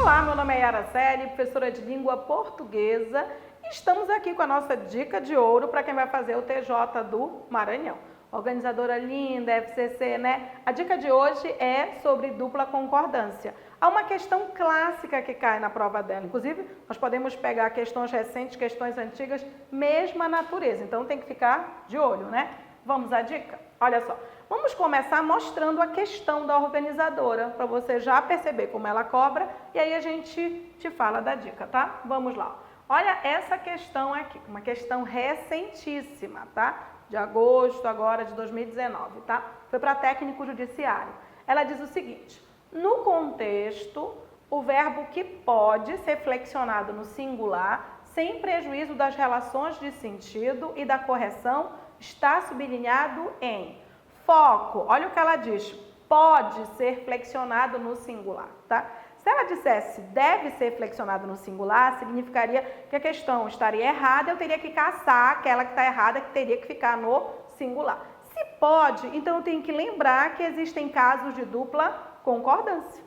Olá, meu nome é Yara Celi, professora de língua portuguesa, e estamos aqui com a nossa dica de ouro para quem vai fazer o TJ do Maranhão. Organizadora linda, FCC, né? A dica de hoje é sobre dupla concordância. Há uma questão clássica que cai na prova dela. Inclusive, nós podemos pegar questões recentes, questões antigas, mesma natureza. Então, tem que ficar de olho, né? Vamos à dica? Olha só. Vamos começar mostrando a questão da organizadora, para você já perceber como ela cobra, e aí a gente te fala da dica, tá? Vamos lá. Olha essa questão aqui, uma questão recentíssima, tá? De agosto agora de 2019, tá? Foi para técnico judiciário. Ela diz o seguinte: no contexto, o verbo que pode ser flexionado no singular, sem prejuízo das relações de sentido e da correção, está sublinhado em foco. Olha o que ela diz, pode ser flexionado no singular, tá? Se ela dissesse deve ser flexionado no singular, significaria que a questão estaria errada, eu teria que caçar aquela que está errada, que teria que ficar no singular. Se pode, então eu tenho que lembrar que existem casos de dupla concordância.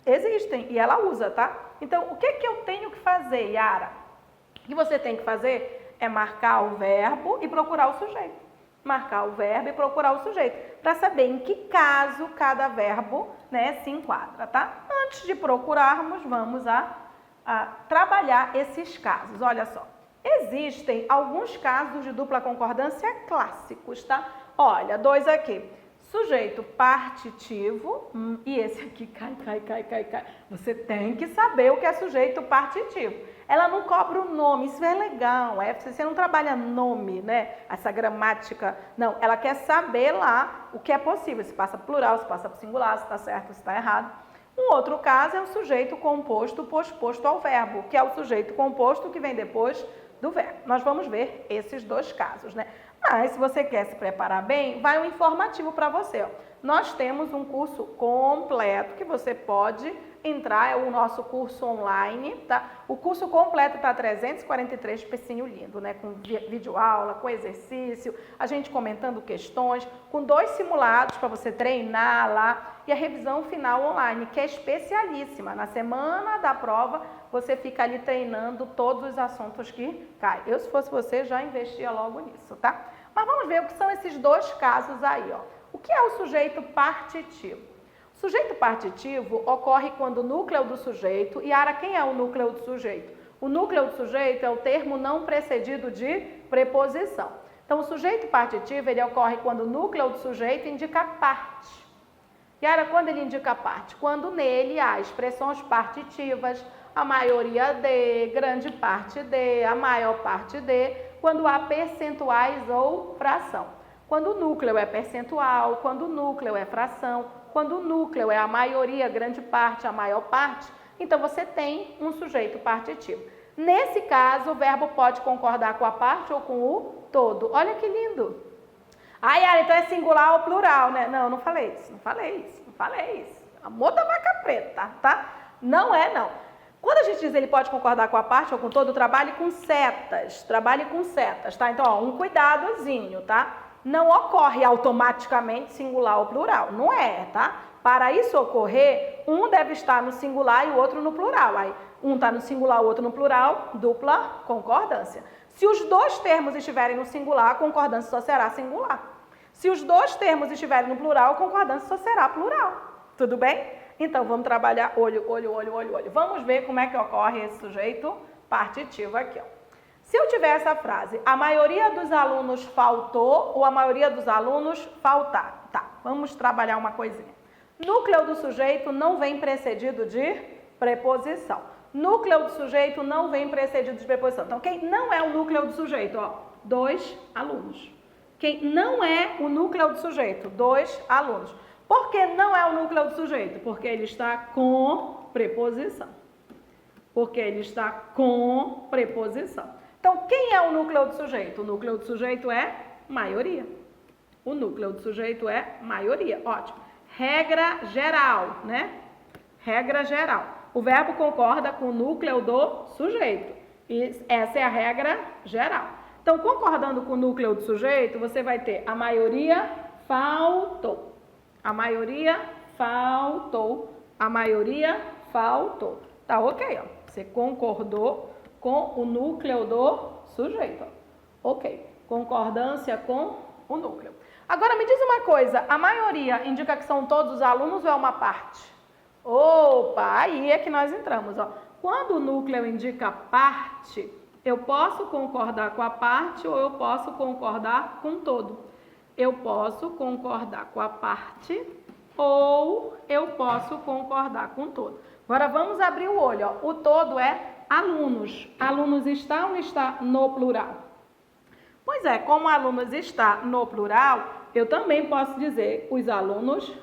Existem, e ela usa, tá? Então, o que eu tenho que fazer, Yara? O que você tem que fazer é marcar o verbo e procurar o sujeito. Marcar o verbo e procurar o sujeito, para saber em que caso cada verbo, né, se enquadra, tá? Antes de procurarmos, vamos a trabalhar esses casos. Olha só, existem alguns casos de dupla concordância clássicos, tá? Olha, dois aqui. Sujeito partitivo, e esse aqui cai. Você tem que saber o que é sujeito partitivo. Ela não cobra o nome, isso é legal, você não trabalha nome, né? Essa gramática, não. Ela quer saber lá o que é possível, se passa plural, se passa singular, se está certo, se está errado. Um outro caso é o sujeito composto posposto ao verbo, que é o sujeito composto que vem depois do verbo. Nós vamos ver esses dois casos, né? Mas, se você quer se preparar bem, vai um informativo para você. Ó. Nós temos um curso completo que você pode entrar, é o nosso curso online, tá? O curso completo está 343, pecinho lindo, né? Com videoaula, com exercício, a gente comentando questões, com 2 simulados para você treinar lá e a revisão final online, que é especialíssima. Na semana da prova, você fica ali treinando todos os assuntos que caem. Eu, se fosse você, já investia logo nisso, tá? Mas vamos ver o que são esses dois casos aí, ó. O que é o sujeito partitivo? O sujeito partitivo ocorre quando o núcleo do sujeito... E, Ara, quem é o núcleo do sujeito? O núcleo do sujeito é o termo não precedido de preposição. Então, o sujeito partitivo, ele ocorre quando o núcleo do sujeito indica parte. E, Ara, quando ele indica parte? Quando nele há expressões partitivas, a maioria de, grande parte de, a maior parte de, quando há percentuais ou fração. Quando o núcleo é percentual, quando o núcleo é fração, quando o núcleo é a maioria, grande parte, a maior parte, então você tem um sujeito partitivo. Nesse caso, o verbo pode concordar com a parte ou com o todo. Olha que lindo! Ah, Yara, então é singular ou plural, né? Não, não falei isso. Amor da vaca preta, tá? Não é, não. Quando a gente diz ele pode concordar com a parte ou com todo, trabalhe com setas, tá? Então, ó, um cuidadozinho, tá? Não ocorre automaticamente singular ou plural, não é, tá? Para isso ocorrer, um deve estar no singular e o outro no plural. Aí, um está no singular, o outro no plural, dupla concordância. Se os dois termos estiverem no singular, a concordância só será singular. Se os dois termos estiverem no plural, a concordância só será plural. Tudo bem? Então, vamos trabalhar olho. Vamos ver como é que ocorre esse sujeito partitivo aqui, ó. Se eu tiver essa frase, a maioria dos alunos faltou ou a maioria dos alunos faltaram. Tá, vamos trabalhar uma coisinha. Núcleo do sujeito não vem precedido de preposição. Núcleo do sujeito não vem precedido de preposição. Então, quem não é o núcleo do sujeito? Ó, 2 alunos. Quem não é o núcleo do sujeito? 2 alunos. Por que não é o núcleo do sujeito? Porque ele está com preposição. Então, quem é o núcleo do sujeito? O núcleo do sujeito é maioria. Ótimo. Regra geral, né? Regra geral. O verbo concorda com o núcleo do sujeito. E essa é a regra geral. Então, concordando com o núcleo do sujeito, você vai ter a maioria faltou. A maioria faltou. Faltou. Tá ok, ó. Você concordou com o núcleo do sujeito. Ó. Ok. Concordância com o núcleo. Agora me diz uma coisa, a maioria indica que são todos os alunos ou é uma parte? Opa, aí é que nós entramos, ó. Quando o núcleo indica parte, eu posso concordar com a parte ou eu posso concordar com todo. Eu posso concordar com a parte ou eu posso concordar com todo. Agora vamos abrir o olho, ó. O todo é alunos. Alunos está ou não está no plural? Pois é, como alunos está no plural, eu também posso dizer os alunos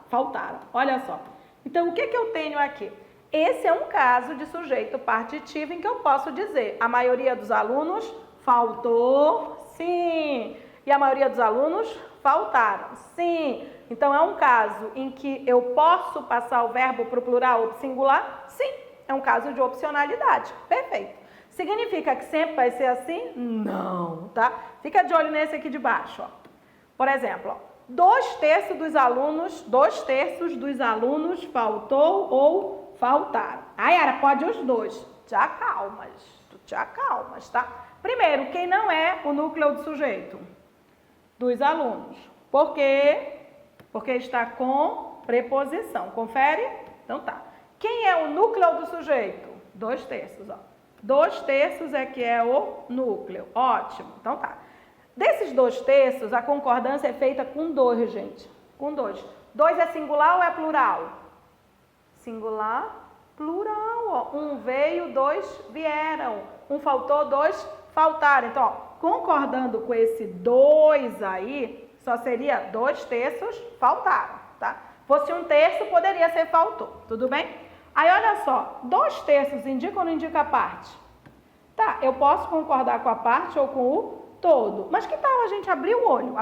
faltaram. Olha só. Então, o que eu tenho aqui? Esse é um caso de sujeito partitivo em que eu posso dizer a maioria dos alunos faltou, sim. E a maioria dos alunos faltaram, sim. Então, é um caso em que eu posso passar o verbo para o plural ou para o singular? Sim. É um caso de opcionalidade. Perfeito. Significa que sempre vai ser assim? Não, tá? Fica de olho nesse aqui de baixo, ó. Por exemplo, ó. 2/3 dos alunos faltou ou faltaram. Yara, pode os dois. Te acalmas, tá? Primeiro, quem não é o núcleo do sujeito? Dos alunos. Por quê? Porque está com preposição. Confere? Então tá. Quem é o núcleo do sujeito? 2/3, ó. 2/3 é que é o núcleo. Ótimo. Então tá. Desses 2/3, a concordância é feita com 2, gente. Com 2. 2 é singular ou é plural? Singular, plural. Ó. 1 veio, 2 vieram. 1 faltou, 2 faltaram. Então, ó, concordando com esse 2 aí, só seria 2/3 faltaram, tá? Fosse 1/3, poderia ser faltou. Tudo bem? Aí, olha só. 2/3 indica ou não indica a parte? Tá, eu posso concordar com a parte ou com o todo. Mas que tal a gente abrir o olho?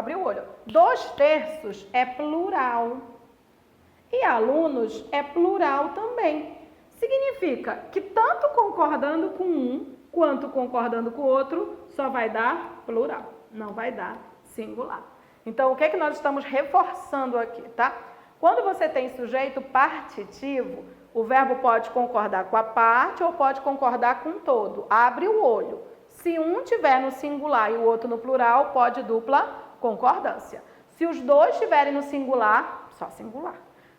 2/3 é plural. E alunos é plural também. Significa que tanto concordando com um quanto concordando com o outro, só vai dar plural. Não vai dar singular. Então, o que é que nós estamos reforçando aqui, tá? Quando você tem sujeito partitivo, o verbo pode concordar com a parte ou pode concordar com o todo. Abre o olho. Se um tiver no singular e o outro no plural, pode dupla concordância. Se os dois estiverem no singular, só singular.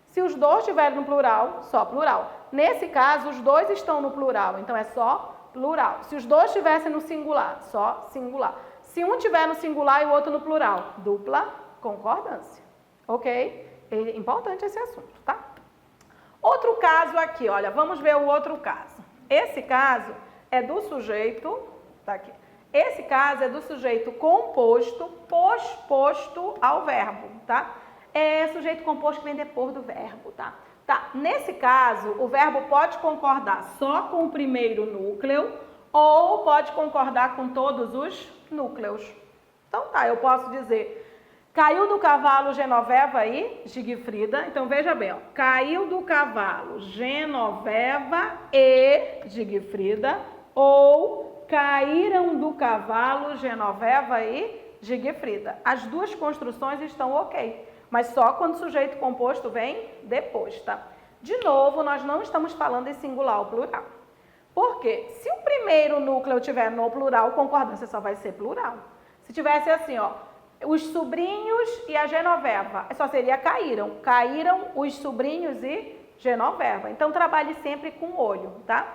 Se os dois estiverem no plural, só plural. Nesse caso, os dois estão no plural, então é só plural. Se os dois estivessem no singular, só singular. Se um estiver no singular e o outro no plural, dupla concordância. Ok? É importante esse assunto, tá? Outro caso aqui, olha, vamos ver o outro caso. Esse caso é do sujeito, tá aqui. Esse caso é do sujeito composto posposto ao verbo, tá? É sujeito composto que vem depois do verbo, tá? Tá, nesse caso, o verbo pode concordar só com o primeiro núcleo ou pode concordar com todos os núcleos. Então tá, eu posso dizer, caiu do cavalo Genoveva e Gigfrida. Então veja bem, ó, caiu do cavalo Genoveva e Gigfrida ou caíram do cavalo Genoveva e Gigfrida. As duas construções estão ok. Mas só quando o sujeito composto vem depois, tá? De novo, nós não estamos falando em singular ou plural. Por quê? Se o primeiro núcleo estiver no plural, concordância só vai ser plural. Se tivesse assim, ó, os sobrinhos e a Genoveva, só seria caíram. Caíram os sobrinhos e Genoveva. Então, trabalhe sempre com o olho, tá?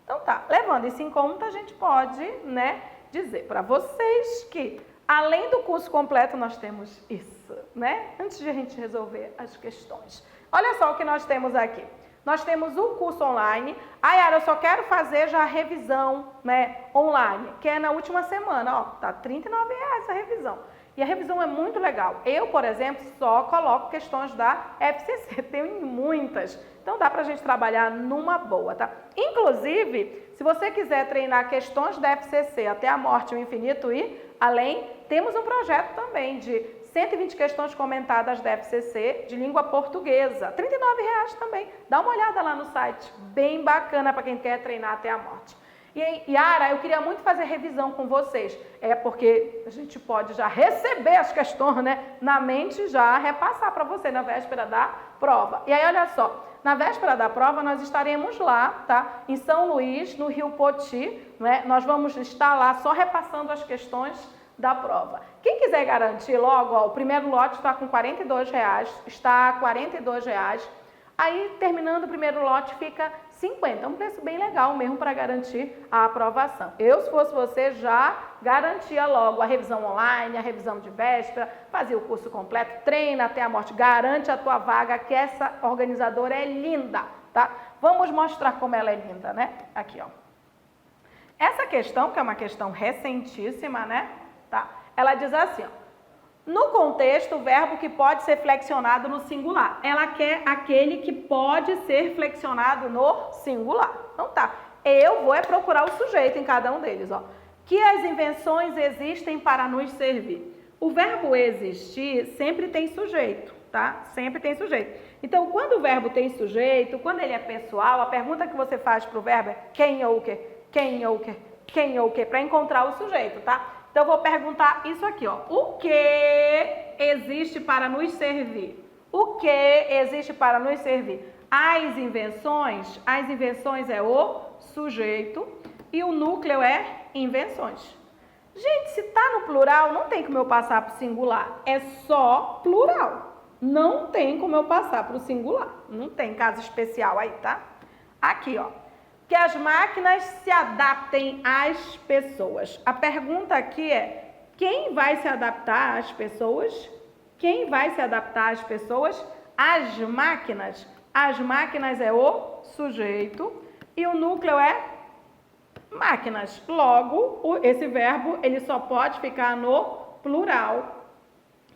Então, tá. Levando isso em conta, a gente pode, né, dizer para vocês que, além do curso completo, nós temos isso, né? Antes de a gente resolver as questões. Olha só o que nós temos aqui. Nós temos o curso online. Yara, eu só quero fazer já a revisão, né, online, que é na última semana, ó, tá R$39 a revisão. E a revisão é muito legal. Eu, por exemplo, só coloco questões da FCC, tenho muitas. Então dá pra gente trabalhar numa boa, tá? Inclusive, se você quiser treinar questões da FCC até a morte, o infinito e além, temos um projeto também de 120 questões comentadas da FCC de língua portuguesa. R$39 também. Dá uma olhada lá no site. Bem bacana para quem quer treinar até a morte. E Yara, eu queria muito fazer revisão com vocês. É porque a gente pode já receber as questões, né, na mente, já repassar para você na véspera da prova. E aí, olha só, na véspera da prova nós estaremos lá, tá? Em São Luís, no Rio Poti, né? Nós vamos estar lá só repassando as questões da prova. Quem quiser garantir logo, ó, o primeiro lote está com R$42, está a R$42. Aí, terminando o primeiro lote, fica 50. É um preço bem legal mesmo para garantir a aprovação. Eu, se fosse você, já garantia logo a revisão online, a revisão de véspera, fazia o curso completo, treina até a morte, garante a tua vaga, que essa organizadora é linda, tá? Vamos mostrar como ela é linda, né? Aqui, ó. Essa questão, que é uma questão recentíssima, né? Tá? Ela diz assim, ó. No contexto, o verbo que pode ser flexionado no singular. Ela quer aquele que pode ser flexionado no singular. Então tá, eu vou procurar o sujeito em cada um deles, ó. Que as invenções existem para nos servir. O verbo existir sempre tem sujeito, tá? Sempre tem sujeito. Então, quando o verbo tem sujeito, quando ele é pessoal, a pergunta que você faz para o verbo é quem ou o quê? Quem ou o quê? Quem ou o quê? Para encontrar o sujeito, tá? Então, eu vou perguntar isso aqui, ó. O que existe para nos servir? O que existe para nos servir? As invenções é o sujeito e o núcleo é invenções. Gente, se tá no plural, não tem como eu passar para o singular. É só plural. Não tem como eu passar para o singular. Não tem caso especial aí, tá? Aqui, ó. Que as máquinas se adaptem às pessoas. A pergunta aqui é, quem vai se adaptar às pessoas? Quem vai se adaptar às pessoas? As máquinas. As máquinas é o sujeito e o núcleo é máquinas. Logo, esse verbo ele só pode ficar no plural,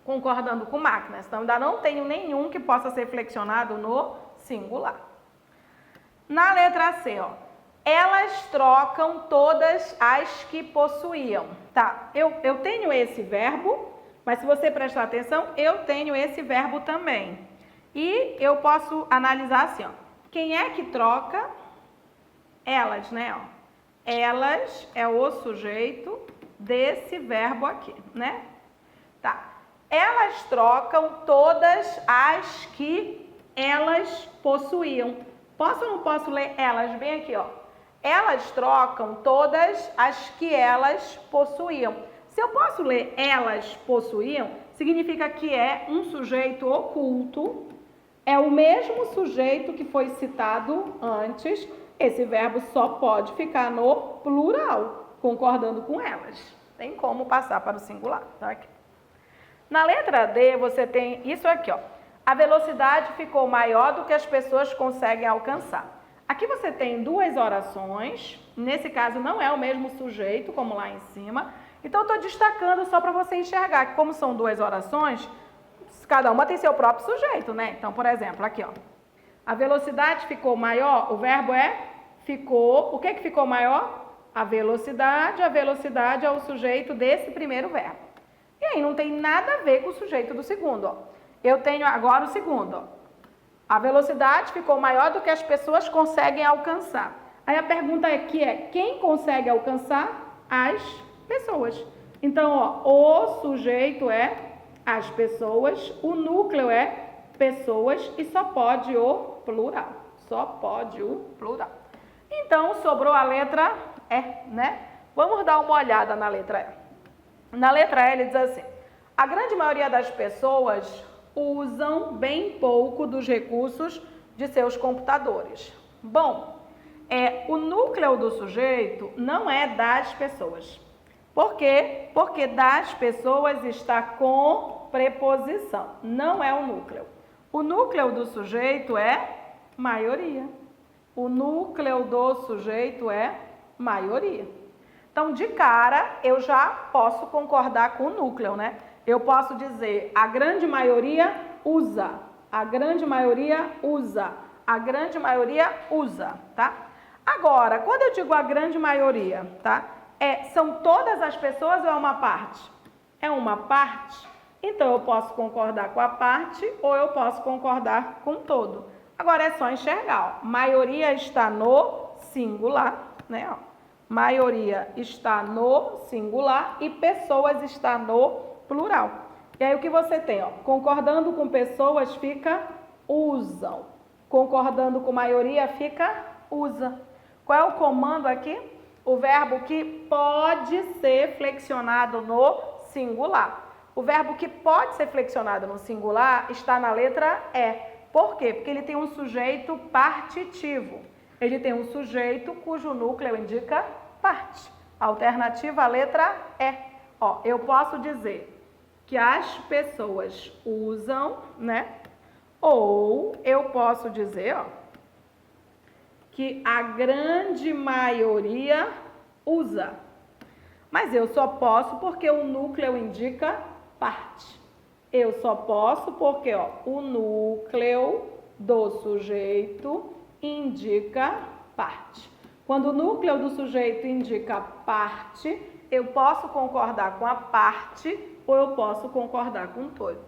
concordando com máquinas. Então, ainda não tenho nenhum que possa ser flexionado no singular. Na letra C, ó, elas trocam todas as que possuíam. Tá, eu tenho esse verbo, mas se você prestar atenção, eu tenho esse verbo também. E eu posso analisar assim, ó, quem é que troca? Elas, né, ó. Elas é o sujeito desse verbo aqui, né? Tá, elas trocam todas as que elas possuíam. Posso ou não posso ler elas? Bem aqui, ó. Elas trocam todas as que elas possuíam. Se eu posso ler elas possuíam, significa que é um sujeito oculto, é o mesmo sujeito que foi citado antes. Esse verbo só pode ficar no plural, concordando com elas. Tem como passar para o singular, tá? Aqui. Na letra D, você tem isso aqui, ó. A velocidade ficou maior do que as pessoas conseguem alcançar. Aqui você tem duas orações, nesse caso não é o mesmo sujeito, como lá em cima. Então, eu estou destacando só para você enxergar que como são duas orações, cada uma tem seu próprio sujeito, né? Então, por exemplo, aqui, ó. A velocidade ficou maior, o verbo é ficou. O que que ficou maior? A velocidade é o sujeito desse primeiro verbo. E aí não tem nada a ver com o sujeito do segundo, ó. Eu tenho agora o segundo, ó. A velocidade ficou maior do que as pessoas conseguem alcançar. Aí a pergunta aqui é, quem consegue alcançar? As pessoas. Então, ó, o sujeito é as pessoas, o núcleo é pessoas e só pode o plural. Só pode o plural. Então, sobrou a letra E, né? Vamos dar uma olhada na letra E. Na letra E, ele diz assim, a grande maioria das pessoas usam bem pouco dos recursos de seus computadores. Bom, o núcleo do sujeito não é das pessoas. Por quê? Porque das pessoas está com preposição, não é o núcleo. O núcleo do sujeito é maioria. O núcleo do sujeito é maioria. Então, de cara, eu já posso concordar com o núcleo, né? Eu posso dizer, a grande maioria usa, a grande maioria usa, a grande maioria usa, tá? Agora, quando eu digo a grande maioria, tá? São todas as pessoas ou é uma parte? É uma parte? Então, eu posso concordar com a parte ou eu posso concordar com todo. Agora, é só enxergar, ó. Maioria está no singular, né? Ó. maioria está no singular e pessoas está no plural. E aí o que você tem? Ó, concordando com pessoas fica usam. Concordando com maioria fica usa. Qual é o comando aqui? O verbo que pode ser flexionado no singular. O verbo que pode ser flexionado no singular está na letra E. Por quê? Porque ele tem um sujeito partitivo. Ele tem um sujeito cujo núcleo indica parte. Alternativa, a letra E. Ó, eu posso dizer que as pessoas usam, né? Ou eu posso dizer, ó, que a grande maioria usa. Mas eu só posso porque o núcleo indica parte. Eu só posso porque, ó, o núcleo do sujeito indica parte. Quando o núcleo do sujeito indica parte, eu posso concordar com a parte ou eu posso concordar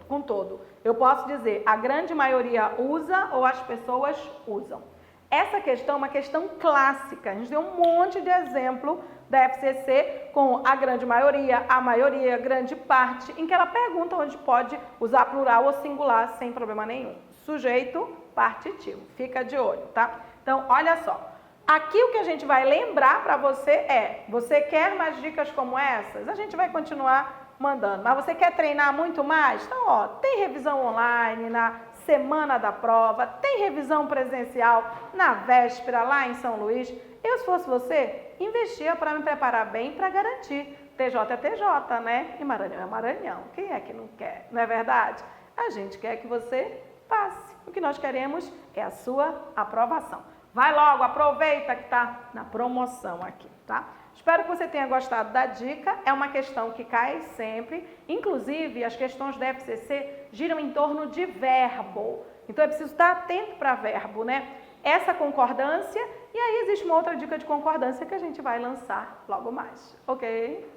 com todo. Eu posso dizer a grande maioria usa ou as pessoas usam. Essa questão é uma questão clássica. A gente tem um monte de exemplo da FCC com a grande maioria, grande parte, em que ela pergunta onde pode usar plural ou singular sem problema nenhum. Sujeito partitivo. Fica de olho, tá? Então, olha só. Aqui o que a gente vai lembrar para você é, você quer mais dicas como essas? A gente vai continuar mandando. Mas você quer treinar muito mais? Então, ó, tem revisão online na semana da prova, tem revisão presencial na véspera lá em São Luís. Eu, se fosse você, investia para me preparar bem para garantir. TJ é TJ, né? E Maranhão é Maranhão. Quem é que não quer? Não é verdade? A gente quer que você passe. O que nós queremos é a sua aprovação. Vai logo, aproveita que está na promoção aqui, tá? Espero que você tenha gostado da dica. É uma questão que cai sempre. Inclusive, as questões da FCC giram em torno de verbo. Então, é preciso estar atento para verbo, né? Essa concordância, e aí existe uma outra dica de concordância que a gente vai lançar logo mais, ok?